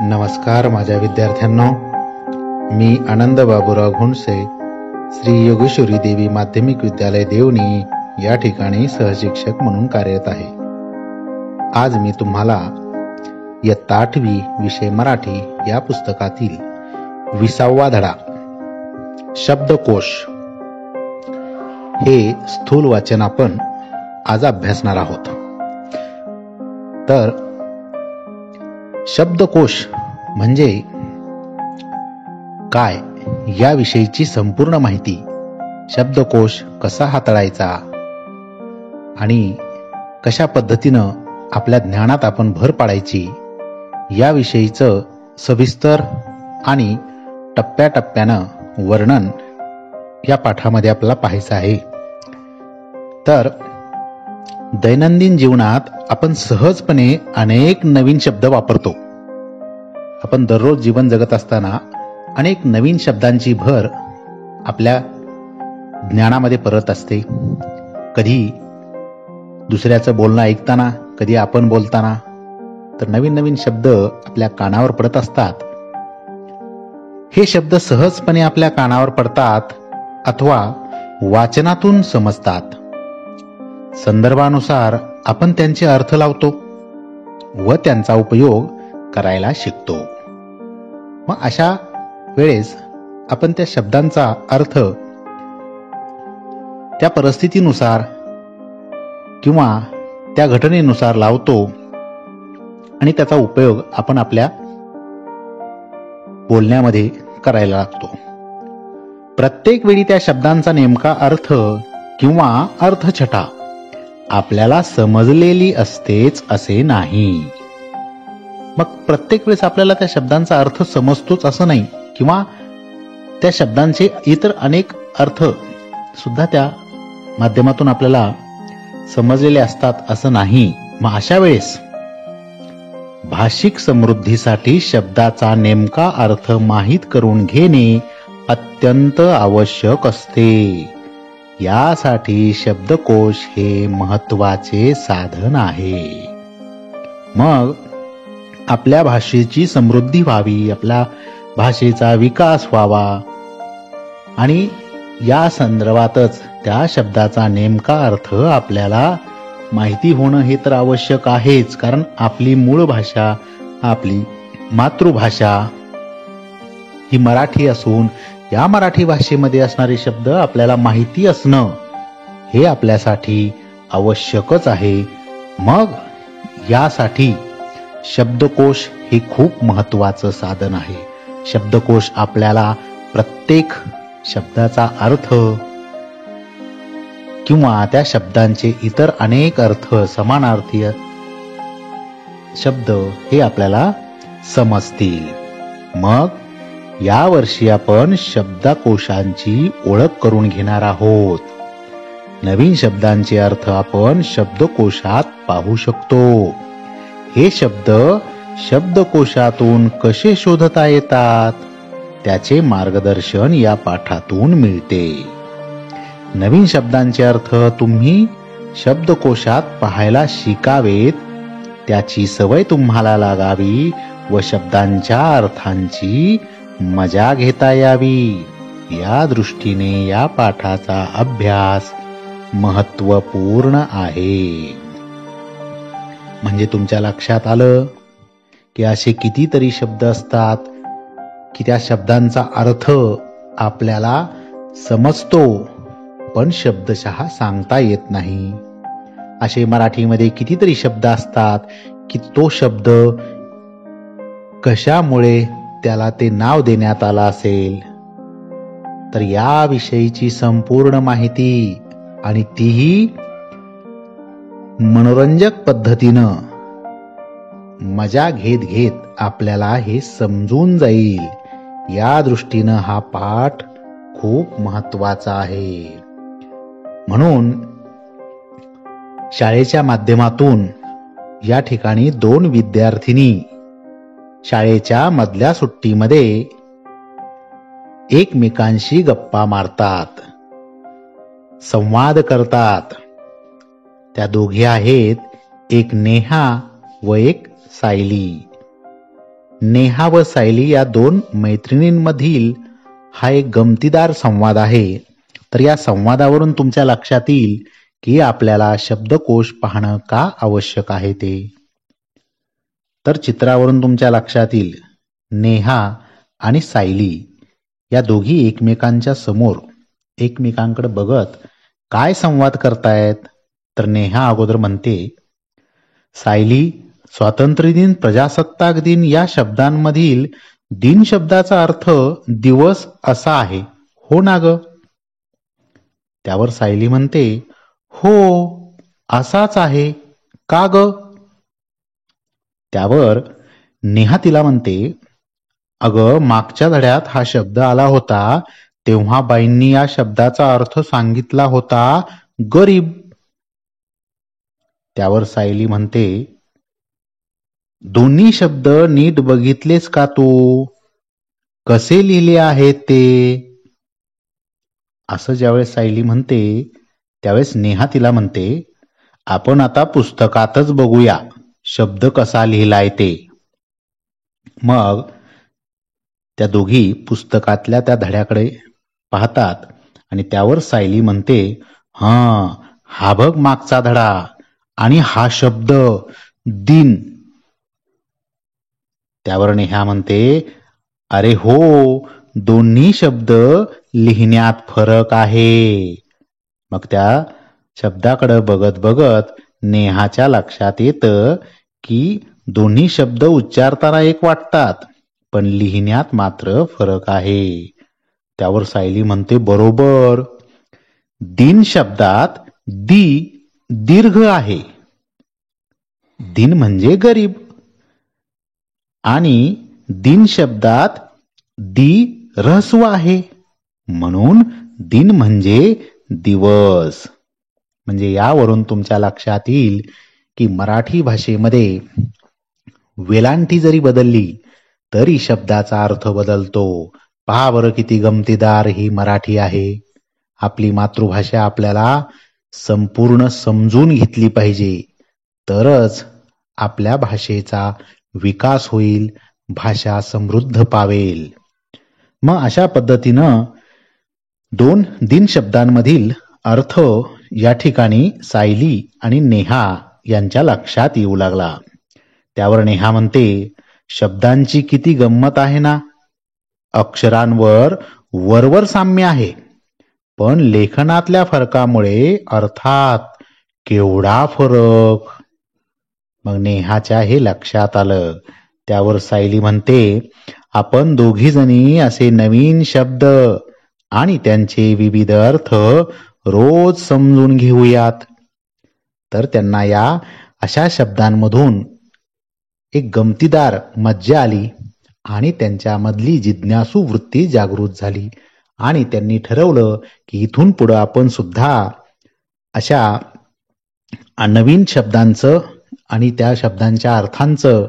नमस्कार माझ्या विद्यार्थ्यांनो, मी आनंद बाबूराव घुंडसे श्री योगेश्वरी देवी माध्यमिक विद्यालय देवणी या ठिकाणी सहशिक्षक म्हणून कार्यरत आहे. आज मी तुम्हाला इयत्ता 8वी विषय मराठी या पुस्तकातील 20वा धडा शब्दकोश हे स्थूल वाचन आपण आज अभ्यासणार आहोत. तर शब्दकोश म्हणजे काय याविषयीची संपूर्ण माहिती, शब्दकोश कसा हाताळायचा आणि कशा पद्धतीनं आपल्या ज्ञानात आपण भर पाडायची याविषयीचं सविस्तर आणि टप्प्याटप्प्यानं वर्णन या पाठामध्ये आपल्याला पाहायचं आहे. तर दैनंदिन जीवनात आपण सहजपणे अनेक नवीन शब्द वापरतो. आपण दररोज जीवन जगत असताना अनेक नवीन शब्दांची भर आपल्या ज्ञानामध्ये पडत असते. कधी दुसऱ्याचं बोलणं ऐकताना, कधी आपण बोलताना तर नवीन नवीन शब्द आपल्या कानावर पडत असतात. हे शब्द सहजपणे आपल्या कानावर पडतात अथवा वाचनातून समजतात. संदर्भानुसार आपण त्यांचे अर्थ लावतो व त्यांचा उपयोग करायला शिकतो. मग अशा वेळेस आपण त्या शब्दांचा अर्थ त्या परिस्थितीनुसार किंवा त्या घटनेनुसार लावतो आणि त्याचा उपयोग आपण आपल्या बोलण्यामध्ये करायला लागतो. प्रत्येक वेळी त्या शब्दांचा नेमका अर्थ किंवा अर्थछटा आपल्याला समजलेली असतेच असे नाही. मग प्रत्येक वेळेस आपल्याला त्या शब्दांचा अर्थ समजतोच असं नाही, किंवा त्या शब्दांचे इतर अनेक अर्थ सुद्धा त्या माध्यमातून आपल्याला समजलेले असतात असं नाही. मग अशा वेळेस भाषिक समृद्धीसाठी शब्दाचा नेमका अर्थ माहीत करून घेणे अत्यंत आवश्यक असते. यासाठी शब्दकोश हे महत्वाचे साधन आहे. मग आपल्या भाषेची समृद्धी व्हावी, आपल्या भाषेचा विकास व्हावा आणि या संदर्भातच त्या शब्दाचा नेमका अर्थ आपल्याला माहिती होणं हे तर आवश्यक आहेच. कारण आपली मूळ भाषा, आपली मातृभाषा ही मराठी असून या मराठी भाषेमध्ये असणारे शब्द आपल्याला माहिती असणं हे आपल्यासाठी आवश्यकच आहे. मग यासाठी शब्दकोश हे खूप महत्वाचं साधन आहे. शब्दकोश आपल्याला प्रत्येक शब्दाचा अर्थ किंवा त्या शब्दांचे इतर अनेक अर्थ, समानार्थी शब्द हे आपल्याला समजतील. मग या वर्षी आपण शब्दकोशांची ओळख करून घेणार आहोत. नवीन शब्दांचे अर्थ आपण शब्दकोशात पाहू शकतो. हे शब्द शब्दकोशातून कसे शोधता येतात त्याचे मार्गदर्शन या पाठातून मिळते. नवीन शब्दांचे अर्थ तुम्ही शब्दकोशात पाहायला शिकावेत, त्याची सवय तुम्हाला लागावी व शब्दांच्या अर्थांची मजा घेता यावी. या दृष्टीने या पाठाचा अभ्यास महत्वपूर्ण आहे. म्हणजे तुमच्या लक्षात आलं की असे कितीतरी शब्द असतात की त्या शब्दांचा अर्थ आपल्याला समजतो पण शब्दशः सांगता येत नाही. असे मराठीमध्ये कितीतरी शब्द असतात की तो शब्द कशामुळे त्याला ते नाव देण्यात आलं असेल. तर याविषयीची संपूर्ण माहिती आणि तीही मनोरंजक पद्धतीनं मजा घेत घेत आपल्याला हे समजून जाईल. या दृष्टीनं हा पाठ खूप महत्वाचा आहे. म्हणून शाळेच्या माध्यमातून या ठिकाणी 2 विद्यार्थिनी शाळेच्या मधल्या सुट्टीमध्ये एकमेकांशी गप्पा मारतात, संवाद करतात. त्या दोघी आहेत, एक नेहा व एक सायली. नेहा व सायली या दोन मैत्रिणींमधील हा एक गमतीदार संवाद आहे. तर या संवादावरून तुमच्या लक्षात येईल की आपल्याला शब्दकोश पाहणं का आवश्यक आहे ते. तर चित्रावरून तुमच्या लक्षात येईल नेहा आणि सायली या दोघी एकमेकांच्या समोर एकमेकांकडे बघत काय संवाद करतायत. तर नेहा अगोदर म्हणते, सायली, स्वातंत्र्य दिन, प्रजासत्ताक दिन या शब्दांमधील दिन शब्दाचा अर्थ दिवस असा आहे, हो ना ग? त्यावर सायली म्हणते, हो असाच आहे, का ग? त्यावर नेहा तिला म्हणते, अगं मागच्या धड्यात हा शब्द आला होता तेव्हा बाईंनी या शब्दाचा अर्थ सांगितला होता गरीब. त्यावर सायली म्हणते, दोन्ही शब्द नीट बघितलेस का तू? कसे लिहिले आहेत ते? असं ज्यावेळेस सायली म्हणते त्यावेळेस नेहा तिला म्हणते, आपण आता पुस्तकातच बघूया शब्द कसा लिहिलाय ते. मग त्या दोघी पुस्तकातल्या त्या धड्याकडे पाहतात आणि त्यावर सायली म्हणते, हा बघ मागचा धडा आणि हा शब्द दिन. त्यावर नेहा म्हणते, अरे हो, दोन्ही शब्द लिहिण्यात फरक आहे. मग त्या शब्दाकडे बघत बघत नेहाच्या लक्षात येतं की दोन्ही शब्द उच्चारताना एक वाटतात पण लिहिण्यात मात्र फरक आहे. त्यावर सायली म्हणते, बरोबर, दिन शब्दात दीर्घ आहे, दिन म्हणजे गरीब, आणि दिन शब्दात ऱ्हस्व आहे म्हणून दिन म्हणजे दिवस. म्हणजे यावरून तुमच्या लक्षात येईल की मराठी भाषेमध्ये वेलांटी जरी बदलली तरी शब्दाचा अर्थ बदलतो. पहा बरं किती गमतीदार ही मराठी आहे. आपली मातृभाषा आपल्याला संपूर्ण समजून घेतली पाहिजे, तरच आपल्या भाषेचा विकास होईल, भाषा समृद्ध पावेल. मग अशा पद्धतीनं दोन दिन शब्दांमधील अर्थ या ठिकाणी सायली आणि नेहा यांच्या लक्षात येऊ लागला. त्यावर नेहा म्हणते, शब्दांची किती गंमत आहे ना. अक्षरांवर वरवर साम्य आहे पण लेखनातल्या फरकामुळे अर्थात केवढा फरक. मग नेहाच्या हे लक्षात आलं. त्यावर सायली म्हणते, आपण दोघी जणी असे नवीन शब्द आणि त्यांचे विविध अर्थ रोज समजून घेऊयात. तर त्यांना या अशा शब्दांमधून एक गमतीदार मज्जा आली आणि त्यांच्यामधली जिज्ञासू वृत्ती जागृत झाली आणि त्यांनी ठरवलं की इथून पुढे आपण सुद्धा अशा नवीन शब्दांचं आणि त्या शब्दांच्या अर्थांचं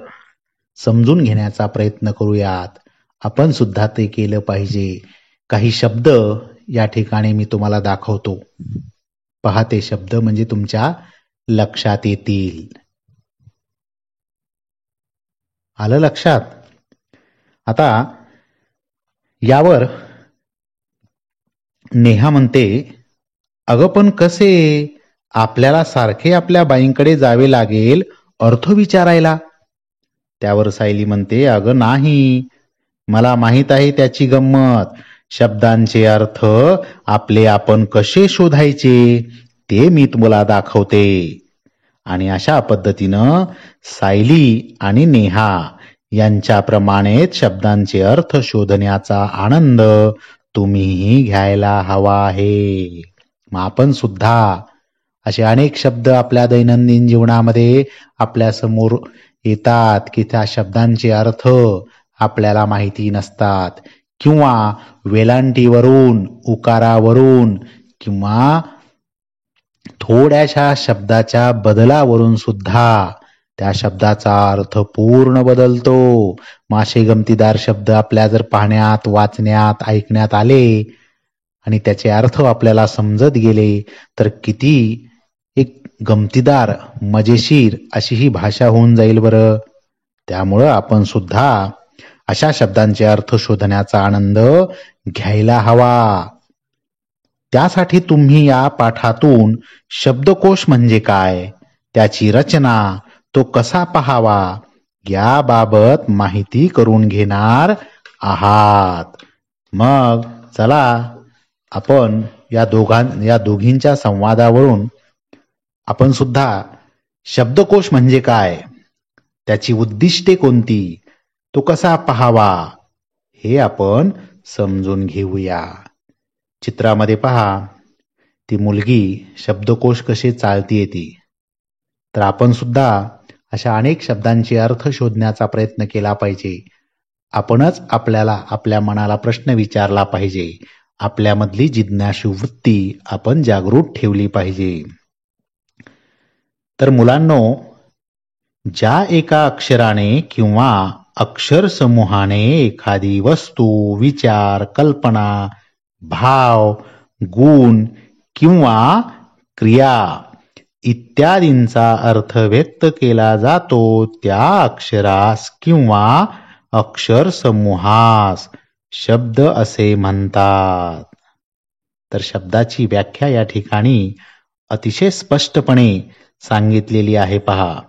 समजून घेण्याचा प्रयत्न करूयात. आपण सुद्धा ते केलं पाहिजे. काही शब्द या ठिकाणी मी तुम्हाला दाखवतो. पहा, ते शब्द म्हणजे तुमच्या लक्षात येतील. आलं लक्षात? आता यावर नेहा म्हणते, अगं पण कसे? आपल्याला सारखे आपल्या बाईंकडे जावे लागेल अर्थ विचारायला. त्यावर सायली म्हणते, अगं नाही, मला माहित आहे त्याची गंमत. शब्दांचे अर्थ आपले आपण कसे शोधायचे ते मी तुम्हाला दाखवते. आणि अशा पद्धतीनं सायली आणि नेहा यांच्याप्रमाणेच शब्दांचे अर्थ शोधण्याचा आनंद तुम्हीही घ्यायला हवा आहे. मग आपण सुद्धा असे अनेक शब्द आपल्या दैनंदिन जीवनामध्ये आपल्या समोर येतात की त्या शब्दांचे अर्थ आपल्याला माहिती नसतात, किंवा वेलांटीवरून, उकारावरून, किंवा थोड्याशा शब्दाच्या बदलावरून सुद्धा त्या शब्दाचा अर्थ पूर्ण बदलतो. मासे गमतीदार शब्द आपल्या जर पाहण्यात, वाचण्यात, ऐकण्यात आले आणि त्याचे अर्थ आपल्याला समजत गेले तर किती एक गमतीदार, मजेशीर अशी ही भाषा होऊन जाईल बरं. त्यामुळं आपण सुद्धा अशा शब्दांचे अर्थ शोधण्याचा आनंद घ्यायला हवा. त्यासाठी तुम्ही या पाठातून शब्दकोश म्हणजे काय, त्याची रचना, तो कसा पहावा याबाबत माहिती करून घेणार आहात. मग चला आपण या दोघींच्या संवादावरून आपण सुद्धा शब्दकोश म्हणजे काय, त्याची उद्दिष्टे कोणती, तो कसा पहावा हे आपण समजून घेऊया. चित्रामध्ये पहा, ती मुलगी शब्दकोश कसे चालतीये ती. तर आपण सुद्धा अशा अनेक शब्दांचे अर्थ शोधण्याचा प्रयत्न केला पाहिजे. आपणच आपल्या मनाला प्रश्न विचारला पाहिजे. आपल्यामधली जिज्ञासू वृत्ती आपण जागृत ठेवली पाहिजे. तर मुलांनो, ज्या एका अक्षराने किंवा अक्षर समूहाने एखादी वस्तू, विचार, कल्पना, भाव, गुण किंवा क्रिया इत्यादींचा अर्थ व्यक्त केला जातो त्या अक्षरास किंवा अक्षर समूहास शब्द असे म्हणतात. तर शब्दाची व्याख्या या ठिकाणी अतिशय स्पष्टपणे सांगितलेली आहे. पहा,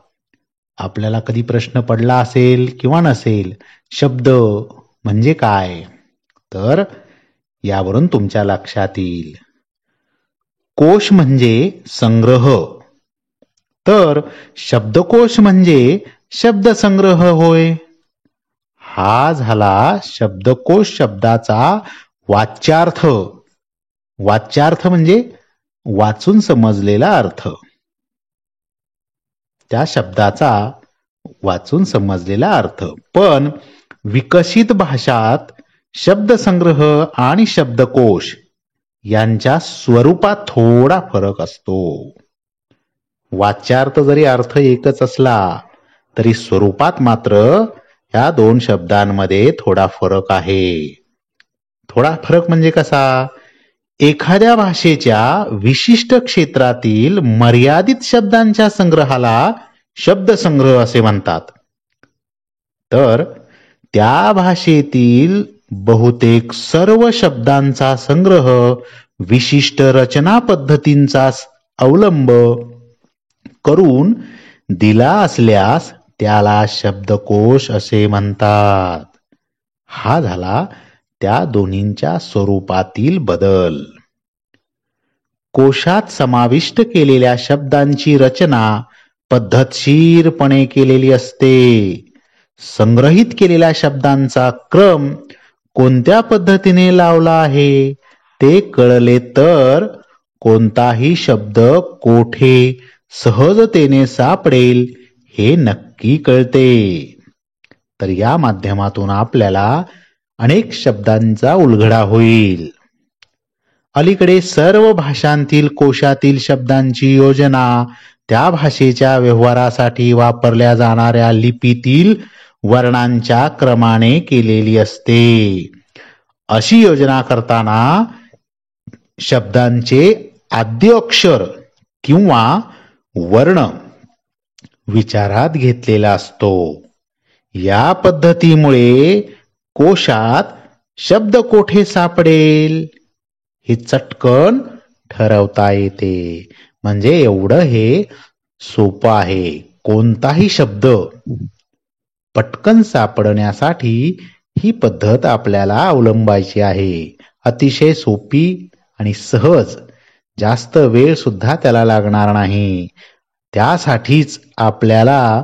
आपल्याला कधी प्रश्न पडला असेल किंवा नसेल, शब्द म्हणजे काय, तर यावरून तुमच्या लक्षात येईल. कोश म्हणजे संग्रह, तर शब्दकोश म्हणजे शब्दसंग्रह होय. हा झाला शब्दकोश शब्दाचा वाच्यार्थ. वाच्यार्थ म्हणजे वाचून समजलेला अर्थ, त्या शब्दाचा वाचून समजलेला अर्थ. पण विकसित भाषात शब्दसंग्रह आणि शब्दकोश यांच्या स्वरूपात थोडा फरक असतो. वाच्यार्थ जरी अर्थ एकच असला तरी स्वरूपात मात्र या दोन शब्दांमध्ये थोडा फरक आहे. थोडा फरक म्हणजे कसा? एखाद्या भाषेच्या विशिष्ट क्षेत्रातील मर्यादित शब्दांच्या संग्रहाला शब्दसंग्रह असे म्हणतात. तर त्या भाषेतील बहुतेक सर्व शब्दांचा संग्रह विशिष्ट रचना पद्धतींचा अवलंब करून दिला असल्यास त्याला शब्दकोश असे म्हणतात. हा झाला त्या दोन्हींच्या स्वरूपातील बदल. कोशात समाविष्ट केलेल्या शब्दांची रचना पद्धतशीरपणे केलेली असते. संग्रहित केलेल्या शब्दांचा क्रम कोणत्या पद्धतीने लावला आहे ते कळले तर कोणताही शब्द कोठे सहजतेने सापडेल हे नक्की कळते. तर या माध्यमातून आपल्याला अनेक शब्दांचा उलगडा होईल. अलीकडे सर्व भाषांतील कोशातील शब्दांची योजना त्या भाषेच्या व्यवहारासाठी वापरल्या जाणाऱ्या लिपीतील वर्णांच्या क्रमाने केलेली असते. अशी योजना करताना शब्दांचे आद्य अक्षर किंवा वर्ण विचारात घेतलेला असतो. या पद्धतीमुळे कोशात शब्द कोठे सापडेल हे चटकन ठरवता येते. म्हणजे एवढं हे सोपं आहे. कोणताही शब्द पटकन सापडण्यासाठी ही पद्धत आपल्याला अवलंबायची आहे. अतिशय सोपी आणि सहज, जास्त वेळ सुद्धा त्याला लागणार नाही. त्यासाठीच आपल्याला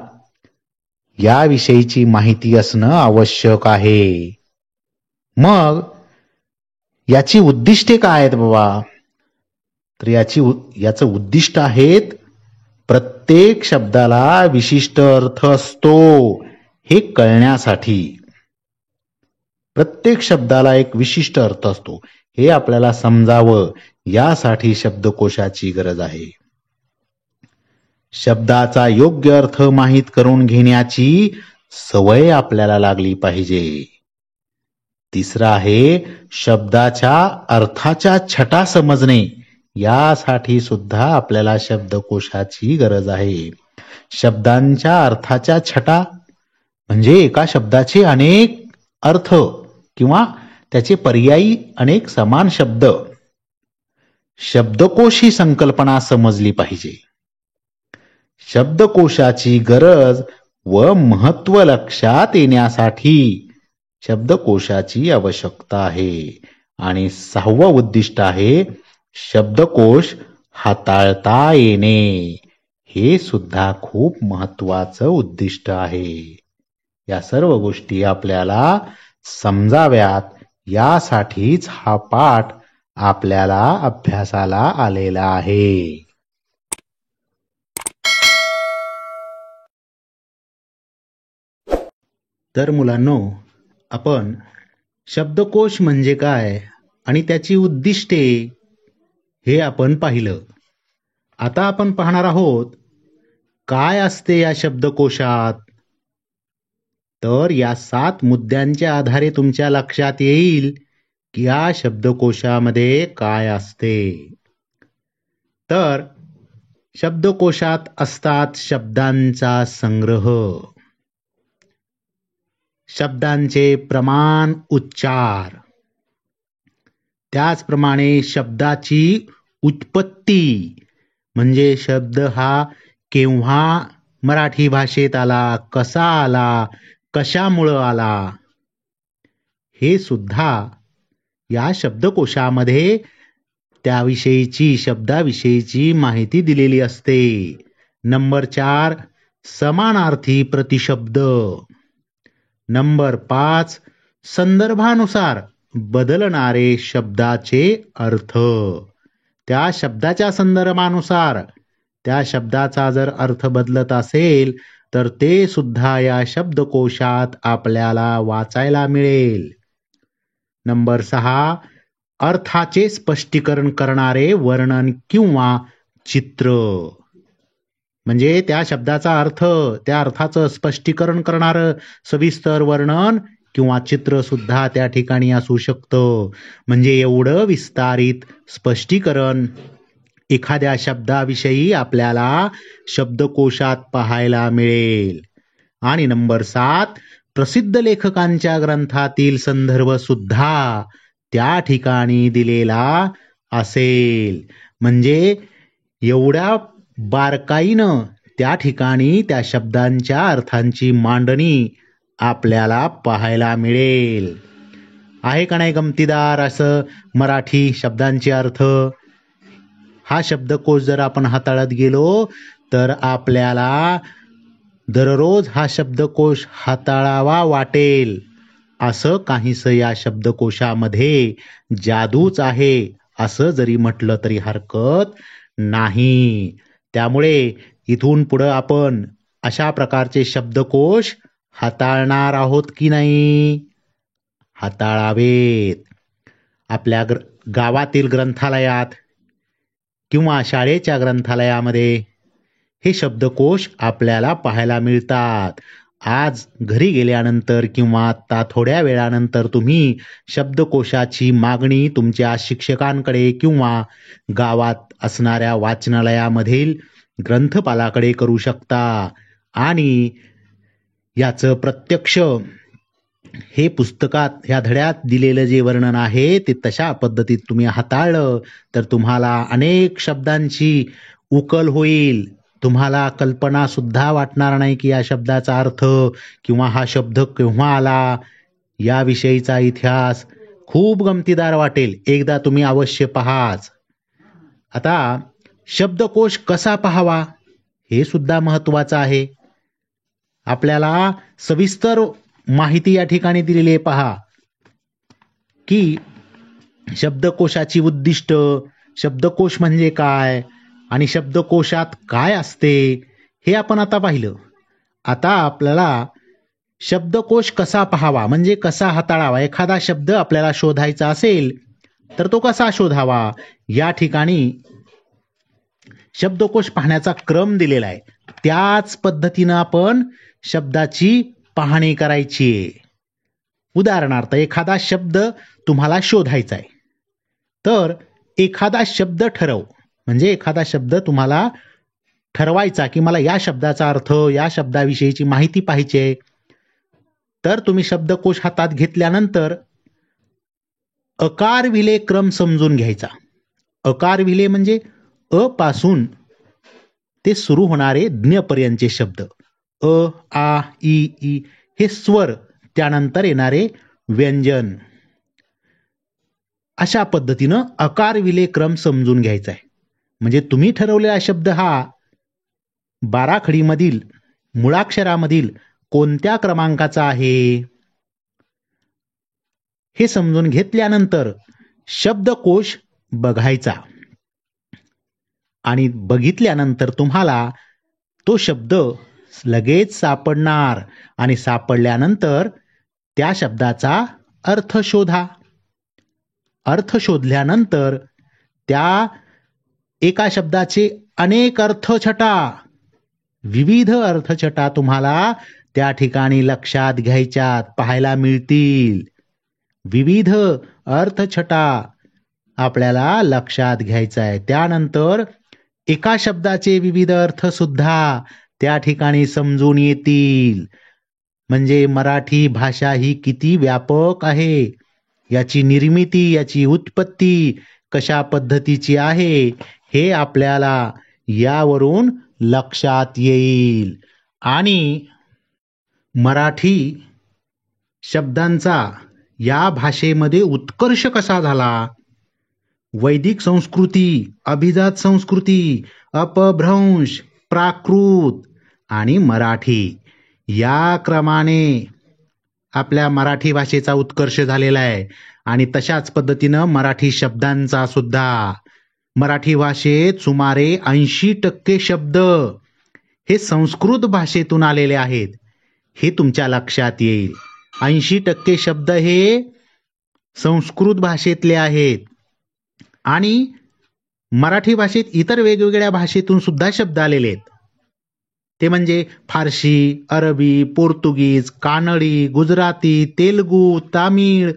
याविषयीची माहिती असणं आवश्यक आहे. मग याची उद्दिष्टे काय आहेत बाबा? तर याचं उद्दिष्ट आहेत, प्रत्येक शब्दाला विशिष्ट अर्थ असतो हे कळण्यासाठी. प्रत्येक शब्दाला एक विशिष्ट अर्थ असतो हे आपल्याला समजावं, यासाठी शब्दकोशाची गरज आहे. शब्दाचा योग्य अर्थ माहीत करून घेण्याची सवय आपल्याला लागली पाहिजे. तिसरं आहे शब्दाच्या अर्थाच्या छटा समजणे. यासाठी सुद्धा आपल्याला शब्दकोशाची गरज आहे. शब्दांच्या अर्थाच्या छटा म्हणजे एका शब्दाचे अनेक अर्थ किंवा त्याचे पर्यायी अनेक समान शब्द. शब्दकोश ही संकल्पना समजली पाहिजे. शब्दकोशाची गरज व महत्व लक्षात येण्यासाठी शब्दकोशाची आवश्यकता आहे. आणि 6वं उद्दिष्ट आहे शब्दकोश हाताळता येणे. हे सुद्धा खूप महत्वाचं उद्दिष्ट आहे. या सर्व गोष्टी आपल्याला समजाव्यात यासाठीच हा पाठ आपल्याला अभ्यासाला आलेला आहे. तर मुलांनो, आपण शब्दकोश म्हणजे काय आणि त्याची उद्दिष्टे हे आपण पाहिलं. आता आपण पाहणार आहोत काय असते या शब्दकोशात. तर या 7 मुद्द्यांच्या आधारे तुमच्या लक्षात येईल की या शब्दकोशामध्ये काय असते. तर शब्दकोशात असतात शब्दांचा संग्रह, शब्दांचे प्रमाण उच्चार, त्याचप्रमाणे शब्दाची उत्पत्ती म्हणजे शब्द हा केव्हा मराठी भाषेत आला, कसा आला, कशामुळं आला, हे सुद्धा या शब्दकोशामध्ये त्याविषयीची शब्दाविषयीची माहिती दिलेली असते. नंबर 4 समानार्थी प्रतिशब्द. नंबर 5 संदर्भानुसार बदलणारे शब्दाचे अर्थ. त्या शब्दाच्या संदर्भानुसार त्या शब्दाचा जर अर्थ बदलत असेल तर ते सुद्धा या शब्दकोशात आपल्याला वाचायला मिळेल. नंबर 6 अर्थाचे स्पष्टीकरण करणारे वर्णन किंवा चित्र. म्हणजे त्या शब्दाचा अर्थ, त्या अर्थाचं स्पष्टीकरण करणारं सविस्तर वर्णन किंवा चित्र सुद्धा त्या ठिकाणी असू शकतं. म्हणजे एवढं विस्तारित स्पष्टीकरण एखाद्या शब्दाविषयी आपल्याला शब्दकोशात पाहायला मिळेल. आणि नंबर 7 प्रसिद्ध लेखकांच्या ग्रंथातील संदर्भ सुद्धा त्या ठिकाणी दिलेला असेल. म्हणजे एवढ्या बारकाईनं त्या ठिकाणी त्या शब्दांच्या अर्थांची मांडणी आपल्याला पाहायला मिळेल. आहे का नाही गमतीदार असं मराठी शब्दांचे अर्थ. हा शब्दकोश जर आपण हाताळत गेलो तर आपल्याला दररोज हा शब्दकोश हाताळावा वाटेल. असं काहीसं या शब्दकोशामध्ये जादूच आहे असं जरी म्हटलं तरी हरकत नाही. त्यामुळे इथून पुढं आपण अशा प्रकारचे शब्दकोश हाताळणार आहोत की नाही? हाताळावेत. आपल्या गावातील ग्रंथालयात किंवा शाळेच्या ग्रंथालयामध्ये हे शब्दकोश आपल्याला पाहायला मिळतात. आज घरी गेल्यानंतर किंवा आता थोड्या वेळानंतर तुम्ही शब्दकोशाची मागणी तुमच्या शिक्षकांकडे किंवा गावात असणाऱ्या वाचनालयामधील ग्रंथपालाकडे करू शकता. आणि याचं प्रत्यक्ष हे पुस्तकात ह्या धड्यात दिलेलं जे वर्णन आहे ते तशा पद्धतीत तुम्ही हाताळलं तर तुम्हाला अनेक शब्दांची उकल होईल. तुम्हाला कल्पना सुद्धा वाटणार नाही की या शब्दाचा अर्थ किंवा हा शब्द केव्हा आला, याविषयीचा इतिहास खूप गमतीदार वाटेल. एकदा तुम्ही अवश्य पहाच. आता शब्दकोश कसा पाहावा हे सुद्धा महत्वाचं आहे. आपल्याला सविस्तर माहिती या ठिकाणी दिलेली आहे. पहा की शब्दकोशाची उद्दिष्ट, शब्दकोश म्हणजे काय आणि शब्दकोशात काय असते हे आपण आता पाहिलं. आता आपल्याला शब्दकोश कसा पाहावा म्हणजे कसा हाताळावा. एखादा शब्द आपल्याला शोधायचा असेल तर तो कसा शोधावा या ठिकाणी शब्दकोश पाहण्याचा क्रम दिलेला आहे. त्याच पद्धतीनं आपण शब्दाची पाहणी करायची आहे. उदाहरणार्थ एखादा शब्द तुम्हाला शोधायचा आहे तर एखादा शब्द ठरव. म्हणजे एखादा शब्द तुम्हाला ठरवायचा की मला या शब्दाचा अर्थ, या शब्दाविषयीची माहिती पाहिजे. तर तुम्ही शब्दकोश हातात घेतल्यानंतर अकार विले क्रम समजून घ्यायचा. अकार विले म्हणजे अ पासून ते सुरू होणारे ज्ञपर्यंतचे शब्द. अ, आ, ई हे स्वर, त्यानंतर येणारे व्यंजन. अशा पद्धतीनं अकार विले क्रम समजून घ्यायचा आहे. म्हणजे तुम्ही ठरवलेला शब्द हा बाराखडीमधील मुळाक्षरामधील कोणत्या क्रमांकाचा आहे हे समजून घेतल्यानंतर शब्दकोश बघायचा आणि बघितल्यानंतर तुम्हाला तो शब्द लगेच सापडणार आणि सापडल्यानंतर त्या शब्दाचा अर्थ शोधा. अर्थ शोधल्यानंतर त्या एका शब्दाचे अनेक अर्थछटा, विविध अर्थछटा तुम्हाला त्या ठिकाणी लक्षात घ्यायच्यात, पाहायला मिळतील. विविध अर्थछटा आपल्याला लक्षात घ्यायचा आहे. त्यानंतर एका शब्दाचे विविध अर्थ सुद्धा त्या ठिकाणी समजून येतील. म्हणजे मराठी भाषा ही किती व्यापक आहे, याची निर्मिती, याची उत्पत्ती कशा पद्धतीची आहे हे आपल्याला यावरून लक्षात येईल. आणि मराठी शब्दांचा या भाषेमध्ये उत्कर्ष कसा झाला, वैदिक संस्कृती, अभिजात संस्कृती, अपभ्रंश, प्राकृत आणि मराठी या क्रमाने आपल्या मराठी भाषेचा उत्कर्ष झालेला आहे. आणि तशाच पद्धतीनं मराठी शब्दांचा सुद्धा. मराठी भाषेत सुमारे 80% शब्द हे संस्कृत भाषेतून आलेले आहेत, हे तुमच्या लक्षात येईल. 80% शब्द हे संस्कृत भाषेतले आहेत. आणि मराठी भाषेत इतर वेगवेगळ्या भाषेतून सुद्धा शब्द आलेले आहेत. ते म्हणजे फारसी, अरबी, पोर्तुगीज, कानडी, गुजराती, तेलगू, तामिळ,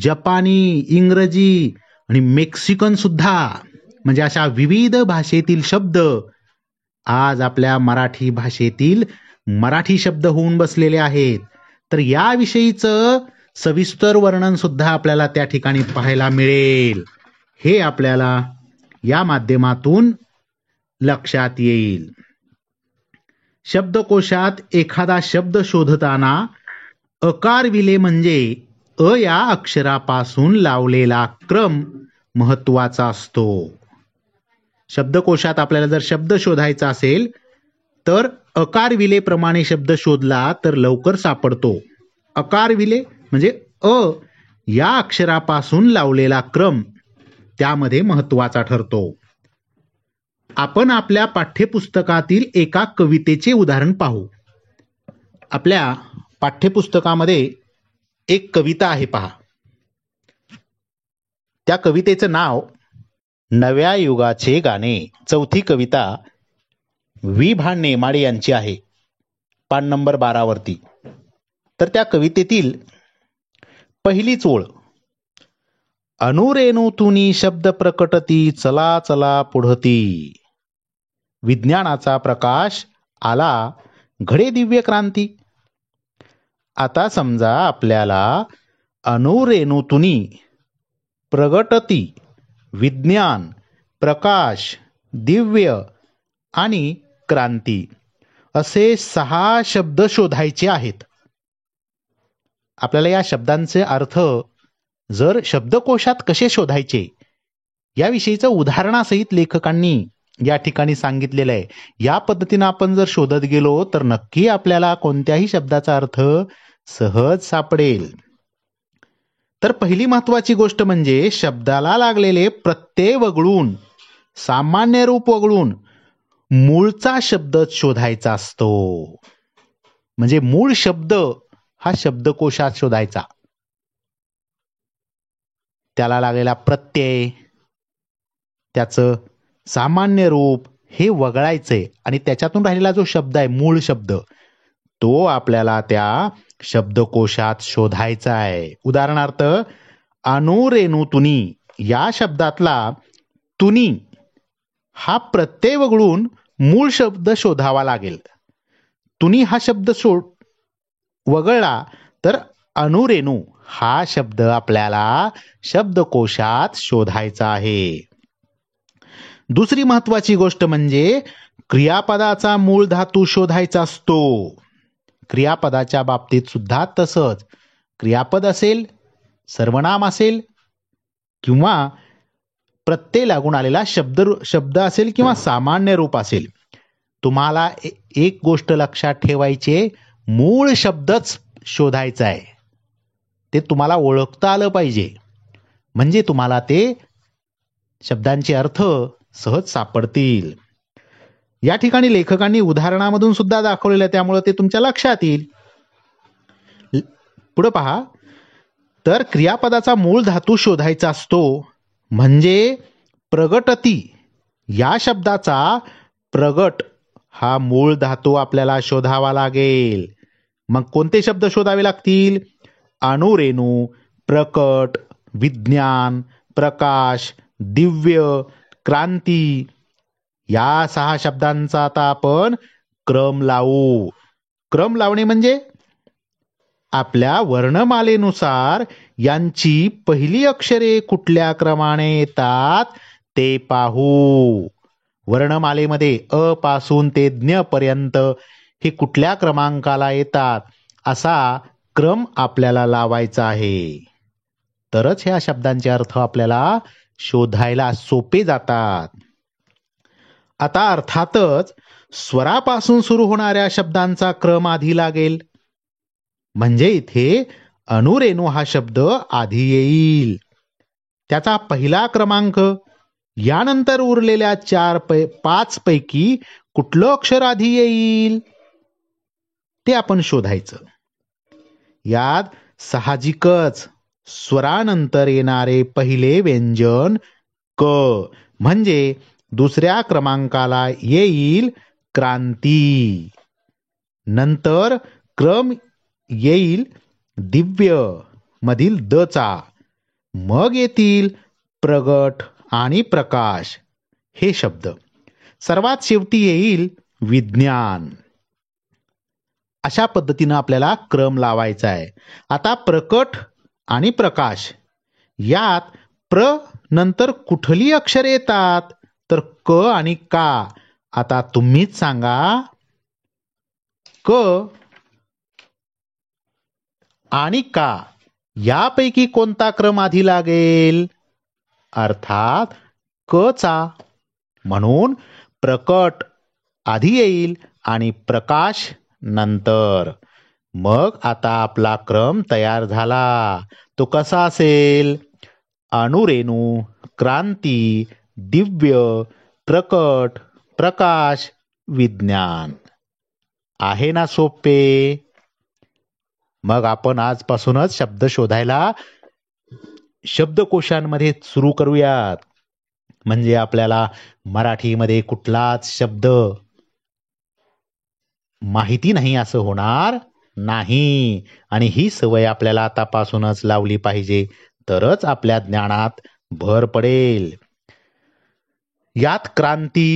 जपानी, इंग्रजी आणि मेक्सिकन सुद्धा. म्हणजे अशा विविध भाषेतील शब्द आज आपल्या मराठी भाषेतील मराठी शब्द होऊन बसलेले आहेत. तर याविषयीचं सविस्तर वर्णन सुद्धा आपल्याला त्या ठिकाणी पाहायला मिळेल. हे आपल्याला या माध्यमातून लक्षात येईल. शब्दकोशात एखादा शब्द शोधताना अकार विले म्हणजे अ या अक्षरापासून लावलेला क्रम महत्वाचा असतो. शब्दकोशात आपल्याला जर शब्द शोधायचा असेल तर अकार विलेप्रमाणे शब्द शोधला तर लवकर सापडतो. अकार विले म्हणजे अ या अक्षरापासून लावलेला क्रम त्यामध्ये महत्वाचा ठरतो. आपण आपल्या पाठ्यपुस्तकातील एका कवितेचे उदाहरण पाहू. आपल्या पाठ्यपुस्तकामध्ये एक कविता आहे पहा. त्या कवितेचं नाव नव्या युगाचे गाणे. चौथी कविता वि भा नेमाडे यांची आहे, पान नंबर 12 वरती. तर त्या कवितेतील पहिलीच ओळ, अनुरेणुतुनी शब्द प्रकटती, चला चला पुढती, विज्ञानाचा प्रकाश आला, घडे दिव्य क्रांती. आता समजा आपल्याला अनुरेणुतुनी, प्रगटती, विज्ञान, प्रकाश, दिव्य आणि क्रांती असे 6 शब्द शोधायचे आहेत. आपल्याला या शब्दांचे अर्थ जर शब्दकोशात कसे शोधायचे याविषयीचं उदाहरणासहित लेखकांनी या ठिकाणी सांगितलेलं आहे. या पद्धतीनं आपण जर शोधत गेलो तर नक्की आपल्याला कोणत्याही शब्दाचा अर्थ सहज सापडेल. तर पहिली महत्वाची गोष्ट म्हणजे शब्दाला लागलेले प्रत्यय वगळून, सामान्य रूप वगळून मूळचा शब्द शोधायचा असतो. म्हणजे मूळ शब्द हा शब्दकोशात शोधायचा. त्याला लागलेला प्रत्यय, त्याचं सामान्य रूप हे वगळायचंय आणि त्याच्यातून राहिलेला जो शब्द आहे, मूळ शब्द, तो आपल्याला त्या शब्दकोशात शोधायचा आहे. उदाहरणार्थ अनुरेणुतुनी या शब्दातला तुनी हा प्रत्यय वगळून मूळ शब्द शोधावा लागेल. तुनी हा शब्द वगळला तर अनुरेणू हा शब्द आपल्याला शब्दकोशात शोधायचा आहे. दुसरी महत्वाची गोष्ट म्हणजे क्रियापदाचा मूळ धातू शोधायचा असतो. क्रियापदाच्या बाबतीत सुद्धा तसंच. क्रियापद असेल, सर्वनाम असेल किंवा प्रत्यय लागून आलेला शब्द असेल किंवा सामान्य रूप असेल, तुम्हाला एक गोष्ट लक्षात ठेवायची, मूळ शब्दच शोधायचा आहे. ते तुम्हाला ओळखता आलं पाहिजे, म्हणजे तुम्हाला ते शब्दांचे अर्थ सहज सापडतील. या ठिकाणी लेखकांनी उदाहरणामधून सुद्धा दाखवलेलं, त्यामुळे ते तुमच्या लक्षात येईल. पुढे पहा, तर क्रियापदाचा मूळ धातू शोधायचा असतो. म्हणजे प्रगटती या शब्दाचा प्रगट हा मूळ धातू आपल्याला शोधावा लागेल. मग कोणते शब्द शोधावे लागतील? अनुरेणू, प्रकट, विज्ञान, प्रकाश, दिव्य, क्रांती या 6 शब्दांचा आता आपण क्रम लावू. क्रम लावणे म्हणजे आपल्या वर्णमालेनुसार यांची पहिली अक्षरे कुठल्या क्रमाने येतात ते पाहू. वर्णमालेमध्ये अ पासून ते ज्ञ पर्यंत हे कुठल्या क्रमांकाला येतात असा क्रम आपल्याला लावायचा आहे. तरच ह्या शब्दांचे अर्थ आपल्याला शोधायला सोपे जातात. आता अर्थातच स्वरापासून सुरू होणाऱ्या शब्दांचा क्रम आधी लागेल. म्हणजे इथे अनुरेणू हा शब्द आधी येईल, त्याचा पहिला क्रमांक. यानंतर उरलेल्या 5 पैकी कुठलं अक्षर आधी येईल ते आपण शोधायचं. यात साहजिकच स्वरानंतर येणारे पहिले व्यंजन क, म्हणजे दुसऱ्या क्रमांकाला येईल क्रांती. नंतर क्रम येईल दिव्य मधील दचा. मग येतील प्रगट आणि प्रकाश हे शब्द. सर्वात शेवटी येईल विज्ञान. अशा पद्धतीनं आपल्याला क्रम लावायचा आहे. आता प्रकट आणि प्रकाश यात प्र नंतर कुठली अक्षरे येतात? तर क आणि का. आता तुम्हीच सांगा, क आणि का यापैकी कोणता क्रम आधी लागेल? अर्थात क चा. म्हणून प्रकट आधी येईल आणि प्रकाश नंतर. मग आता आपला क्रम तयार झाला. तो कसा असेल? अनुरेणू, क्रांती, दिव्य, प्रकट, प्रकाश, विज्ञान. आहे ना सोपे? मग आपण आजपासूनच शब्द शोधायला शब्दकोशांमध्ये सुरू करूयात. म्हणजे आपल्याला मराठीमध्ये कुठलाच शब्द माहिती नाही असं होणार नाही. आणि ही सवय आपल्याला आतापासूनच लावली पाहिजे, तरच आपल्या ज्ञानात भर पडेल. यात क्रांती,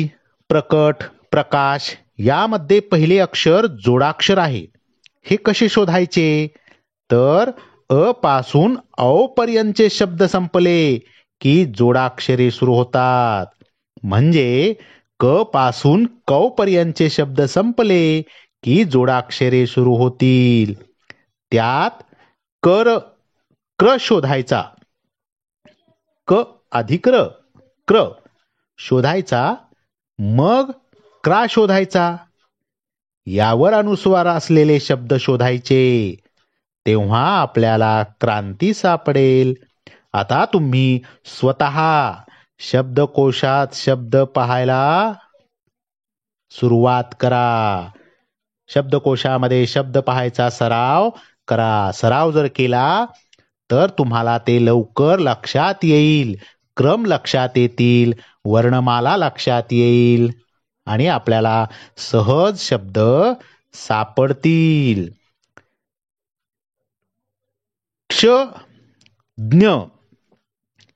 प्रकट, प्रकाश यामध्ये पहिले अक्षर जोडाक्षर आहे. हे कसे शोधायचे? तर अ पासून औ पर्यंतचे शब्द संपले की जोडाक्षरे सुरू होतात. म्हणजे क पासून क पर्यंतचे शब्द संपले की जोडाक्षरे सुरू होतील. त्यात क्र शोधायचा. क अधिक क्र शोधायचा. मग क्रा शोधायचा. यावर अनुस्वार असलेले शब्द शोधायचे. तेव्हा आपल्याला क्रांती सापडेल. आता तुम्ही स्वतः शब्दकोशात शब्द पाहायला सुरुवात करा. शब्दकोशामध्ये शब्द पाहायचा सराव करा. सराव जर केला तर तुम्हाला ते लवकर लक्षात येईल. क्रम लक्षात येतील, वर्णमाला लक्षात येईल आणि आपल्याला सहज शब्द सापडतील. क्ष, ज्ञ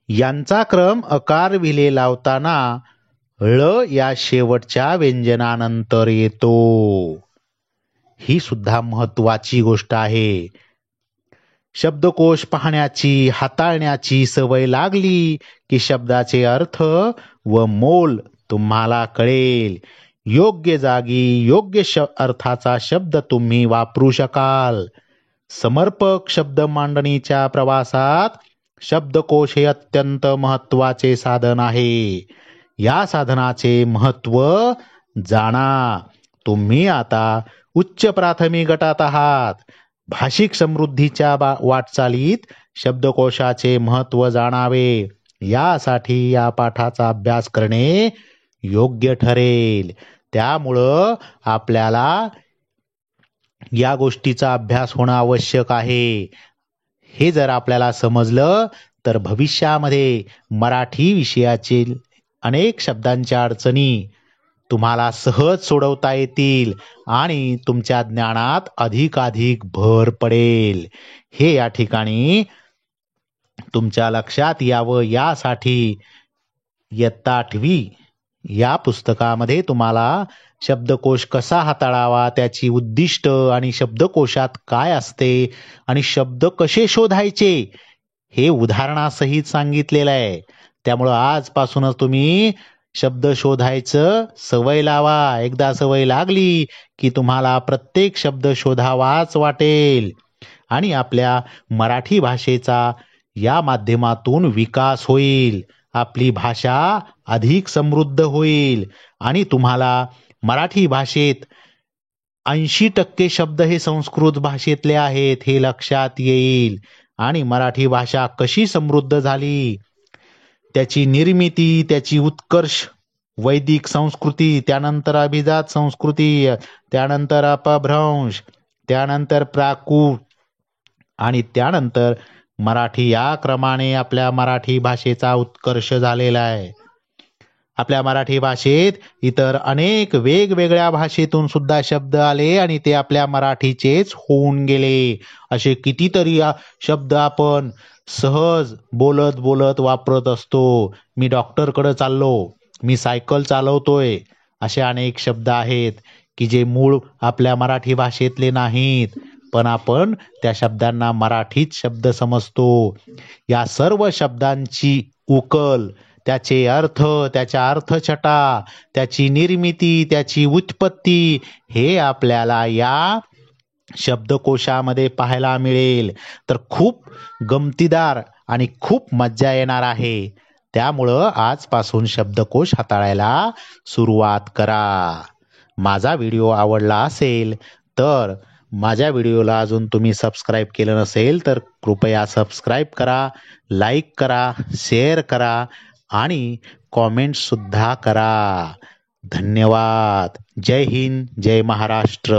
यांचा क्रम अकार विले लावताना ळ या शेवटच्या व्यंजनानंतर येतो. ही सुद्धा महत्वाची गोष्ट आहे. शब्दकोश पाहण्याची, हाताळण्याची सवय लागली की शब्दाचे अर्थ व मोल तुम्हाला कळेल. योग्य जागी योग्य अर्थाचा शब्द तुम्ही वापरू शकाल. समर्पक शब्द मांडणीच्या प्रवासात शब्दकोश हे अत्यंत महत्वाचे साधन आहे. या साधनाचे महत्व जाणा. तुम्ही आता उच्च प्राथमिक गटात आहात. भाषिक समृद्धीच्या वाटचालीत शब्दकोशाचे महत्व जाणावे यासाठी या पाठाचा अभ्यास करणे योग्य ठरेल. त्यामुळं आपल्याला या गोष्टीचा अभ्यास होणं आवश्यक आहे. हे जर आपल्याला समजलं तर भविष्यामध्ये मराठी विषयाचे अनेक शब्दांच्या अडचणी तुम्हाला सहज सोडवता येतील आणि तुमच्या ज्ञानात अधिकाधिक भर पडेल. हे या ठिकाणी तुमच्या लक्षात यावं यासाठी इयत्ता 8वी या पुस्तकामध्ये तुम्हाला शब्दकोश कसा हाताळावा, त्याची उद्दिष्ट आणि शब्दकोशात काय असते आणि शब्द कसे शोधायचे हे उदाहरणासहित सांगितलेलं आहे. त्यामुळं आजपासूनच तुम्ही शब्द शोधायचं सवय लावा. एकदा सवय लागली की तुम्हाला प्रत्येक शब्द शोधावाच वाटेल आणि आपल्या मराठी भाषेचा या माध्यमातून विकास होईल. आपली भाषा अधिक समृद्ध होईल आणि तुम्हाला मराठी भाषेत 80% शब्द हे संस्कृत भाषेतले आहेत हे लक्षात येईल आणि मराठी भाषा कशी समृद्ध झाली, त्याची निर्मिती, त्याची उत्कर्ष, वैदिक संस्कृती, त्यानंतर अभिजात संस्कृती, त्यानंतर अपभ्रंश, त्यानंतर प्राकृत आणि त्यानंतर मराठी या क्रमाने आपल्या मराठी भाषेचा उत्कर्ष झालेला आहे. आपल्या मराठी भाषेत इतर अनेक वेगवेगळ्या भाषेतून सुद्धा शब्द आले आणि ते आपल्या मराठीचेच होऊन गेले. असे कितीतरी शब्द आपण सहज बोलत बोलत वापरत असतो. मी डॉक्टरकडे चाललो, मी सायकल चालवतोय, असे अनेक शब्द आहेत की जे मूळ आपल्या मराठी भाषेतले नाहीत, पण आपण त्या शब्दांना मराठीत शब्द समजतो. या सर्व शब्दांची उकल, त्याचे अर्थ, त्याच्या अर्थछटा, त्याची निर्मिती, त्याची उत्पत्ती हे आपल्याला या शब्दकोशामध्ये पाहायला मिळेल. तर खूप गमतीदार आणि खूप मज्जा येणार आहे. त्यामुळं आजपासून शब्दकोश हाताळायला सुरुवात करा. माझा व्हिडिओ आवडला असेल तर माझ्या व्हिडिओला अजून तुम्ही सबस्क्राईब केलं नसेल तर कृपया सबस्क्राईब करा, लाईक करा, शेअर करा आणि कॉमेंट सुद्धा करा. धन्यवाद. जय हिंद, जय महाराष्ट्र.